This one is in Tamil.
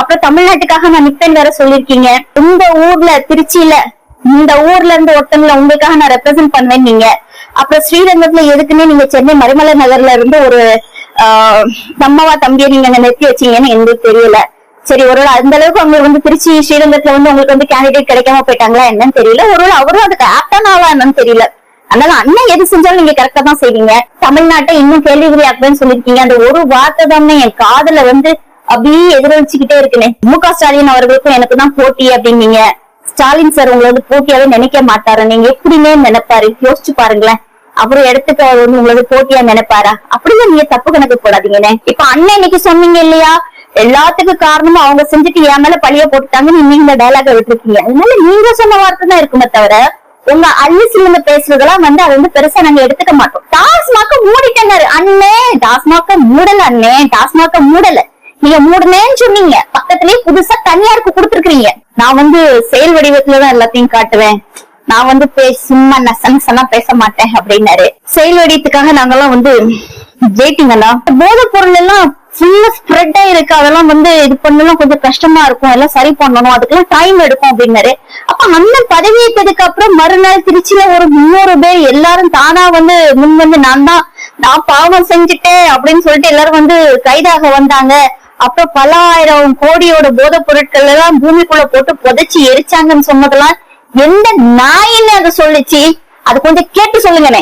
அப்புறம் தமிழ்நாட்டுக்காக நான் நிப்பேன் வேற சொல்லிருக்கீங்க. இந்த ஊர்ல திருச்சியில இந்த ஊர்ல இருந்து ஒருத்தங்களை உங்களுக்காக நான் ரெப்ரசென்ட் பண்ணுவேன் நீங்க. அப்புறம் ஸ்ரீரங்கத்துல எதுக்குன்னு நீங்க சென்னை மறைமலை நகர்ல இருந்து ஒரு தம்மவா தம்பியை நீங்க நிறுத்தி வச்சீங்கன்னு எங்களுக்கு தெரியல. சரி, ஒருவேளை அந்த அளவுக்கு அவங்க திருச்சி ஸ்ரீரங்கத்துல உங்களுக்கு கேண்டிடேட் கிடைக்காம போயிட்டாங்களா என்னன்னு தெரியல. ஒருவேளை அவரும் அதுக்கு ஆப்டான ஆளா என்னன்னு தெரியல. அதனால அண்ணன் எது செஞ்சாலும் நீங்க கரெக்டா தான் செய்வீங்க. தமிழ்நாட்டை இன்னும் கேள்விக்குறி ஆக்குவேன்னு சொல்லிருக்கீங்க. அந்த ஒரு வார்த்தை தான் என் காதுல அப்படியே எதிரொலிச்சுக்கிட்டே இருக்குனே. மு.க. ஸ்டாலின் அவர்களுக்கும் எனக்கு தான் போட்டி அப்படின்னீங்க. ஸ்டாலின் சார் உங்களை போட்டியாவே நினைக்க மாட்டாரு. நீங்க எப்படின்னு நினைப்பாரு யோசிச்சு பாருங்களேன். அப்புறம் இடத்துக்கு அவர் உங்களது போட்டியா நினைப்பாரா? அப்படிதான் நீங்க தப்பு கணக்கு போடாதீங்கன்னு. இப்ப அண்ணன் இன்னைக்கு சொன்னீங்க இல்லையா, எல்லாத்துக்கும் காரணமா அவங்க செஞ்சுட்டு என் மேல பழிய போட்டுட்டாங்கன்னு நீங்க இந்த டைலாக விட்டுருக்கீங்க. அதனால நீங்க சொன்ன வார்த்தை தான் இருக்குமே தவிர உங்க அள்ளிசிலிருந்து பேசுறதெல்லாம் அது பெருசா நாங்க எடுத்துக்க மாட்டோம். டாஸ்மாக மூடிட்டேன்னாரு அண்ணே. டாஸ்மாக மூடல அண்ணே, டாஸ்மாக மூடல. நீங்க மூடனேன்னு சொன்னீங்க, பக்கத்திலேயே புதுசா தனியாருக்கு கொடுத்துருக்கீங்க. நான் செயல் வடிவத்துலதான் எல்லாத்தையும் காட்டுவேன், நான் சும்மா நசனா பேச மாட்டேன் அப்படின்னாரு. செயல் வடிவத்துக்காக நாங்கெல்லாம் ஜெயிட்டீங்களா? போதை பொருள் எல்லாம் ஃபுல்லா ஸ்ப்ரெட் ஆயிருக்கு. அதெல்லாம் இது பண்ணலாம் கொஞ்சம் கஷ்டமா இருக்கும், எல்லாம் சரி பண்ணணும், அதுக்கெல்லாம் டைம் எடுக்கும் அப்படின்னாரு. அப்ப அண்ணன் பதவியேற்றதுக்கு அப்புறம் மறுநாள் திருச்சியில ஒரு 300 பேர் எல்லாரும் தானா முன் நான் பாவம் செஞ்சுட்டேன் அப்படின்னு சொல்லிட்டு எல்லாரும் கைதாக வந்தாங்க. அப்புறம் பல ஆயிரம் கோடியோட போதை பொருட்கள் எல்லாம் பூமிக்குள்ள போட்டு புதைச்சி எரிச்சாங்கன்னு சொன்னதெல்லாம் எந்த நாயின்னு அதை சொல்லிச்சு? அது கொஞ்சம் கேட்டு சொல்லுங்கண்ணே.